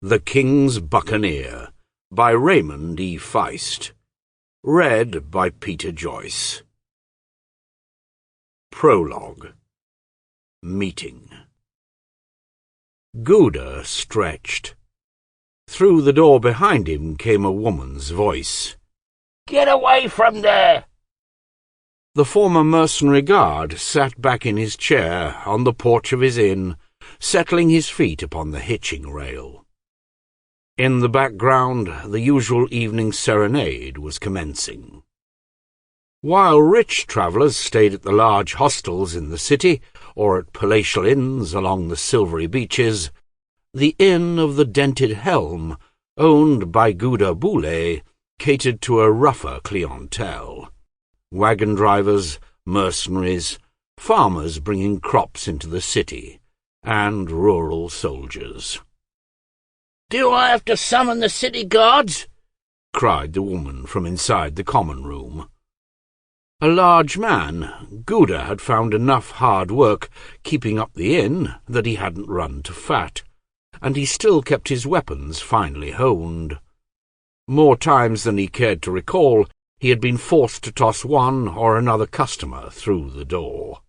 The King's Buccaneer by Raymond E. Feist. Read by Peter Joyce. Prologue. Meeting. Gouda stretched. Through the door behind him came a woman's voice. "Get away from there!" The former mercenary guard sat back in his chair on the porch of his inn, settling his feet upon the hitching rail. In the background, the usual evening serenade was commencing. While rich travellers stayed at the large hostels in the city, or at palatial inns along the silvery beaches, the Inn of the Dented Helm, owned by Gouda Boulay, catered to a rougher clientele. Wagon drivers, mercenaries, farmers bringing crops into the city, and rural soldiers. "Do I have to summon the city guards?" cried the woman from inside the common room. A large man, Gouda had found enough hard work keeping up the inn that he hadn't run to fat, and he still kept his weapons finely honed. More times than he cared to recall, he had been forced to toss one or another customer through the door.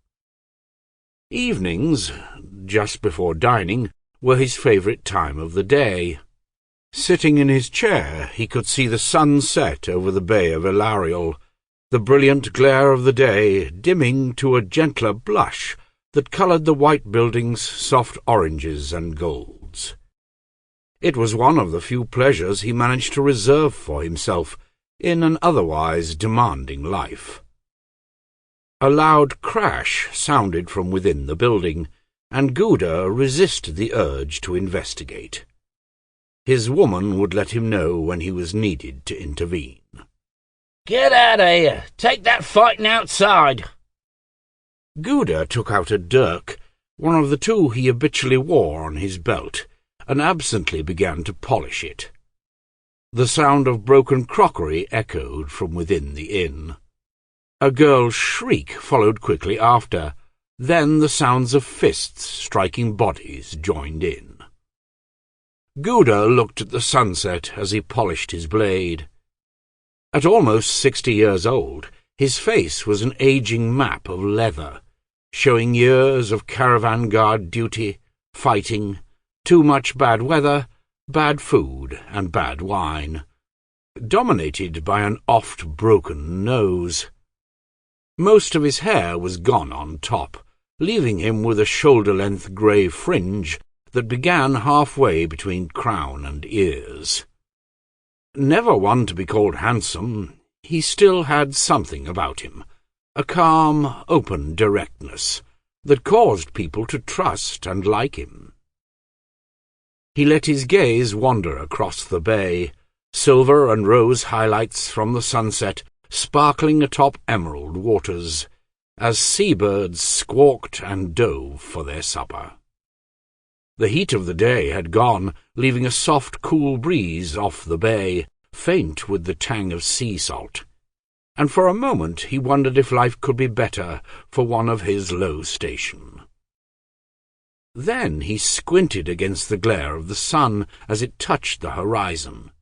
Evenings, just before dining, were his favourite time of the day. Sitting in his chair, he could see the sun set over the Bay of Ilarial, the brilliant glare of the day dimming to a gentler blush that coloured the white buildings soft oranges and golds. It was one of the few pleasures he managed to reserve for himself in an otherwise demanding life. A loud crash sounded from within the building, and Gouda resisted the urge to investigate. His woman would let him know when he was needed to intervene. "Get out of here! Take that fighting outside!" Gouda took out a dirk, one of the two he habitually wore on his belt, and absently began to polish it. The sound of broken crockery echoed from within the inn. A girl's shriek followed quickly after. Then the sounds of fists striking bodies joined in. Gouda looked at the sunset as he polished his blade. At almost 60 years old, his face was an aging map of leather, showing years of caravan guard duty, fighting, too much bad weather, bad food, and bad wine, dominated by an oft-broken nose. Most of his hair was gone on top, leaving him with a shoulder-length grey fringe that began halfway between crown and ears. Never one to be called handsome, he still had something about him, a calm, open directness that caused people to trust and like him. He let his gaze wander across the bay, silver and rose highlights from the sunset sparkling atop emerald waters, as seabirds squawked and dove for their supper. The heat of the day had gone, leaving a soft, cool breeze off the bay, faint with the tang of sea salt, and for a moment he wondered if life could be better for one of his low station. Then he squinted against the glare of the sun as it touched the horizon,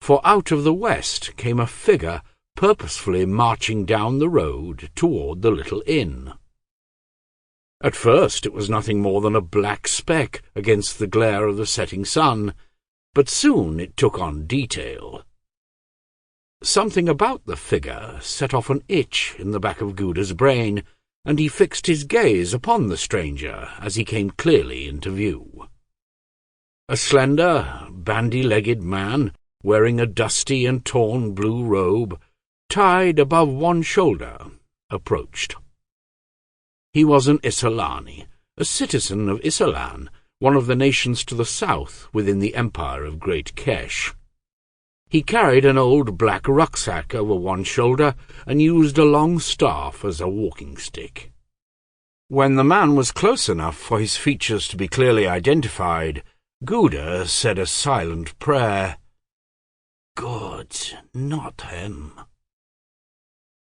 for out of the west came a figure purposefully marching down the road toward the little inn. At first it was nothing more than a black speck against the glare of the setting sun, but soon it took on detail. Something about the figure set off an itch in the back of Gouda's brain, and he fixed his gaze upon the stranger as he came clearly into view. A slender, bandy-legged man, wearing a dusty and torn blue robe, tied above one shoulder, approached. He was an Isolani, a citizen of Isolan, one of the nations to the south within the empire of Great Kesh. He carried an old black rucksack over one shoulder and used a long staff as a walking stick. When the man was close enough for his features to be clearly identified, Gouda said a silent prayer. "God, not him."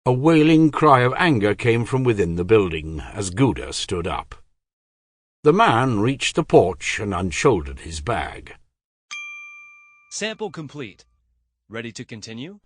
A wailing cry of anger came from within the building as Gouda stood up. The man reached the porch and unshouldered his bag. Sample complete. Ready to continue?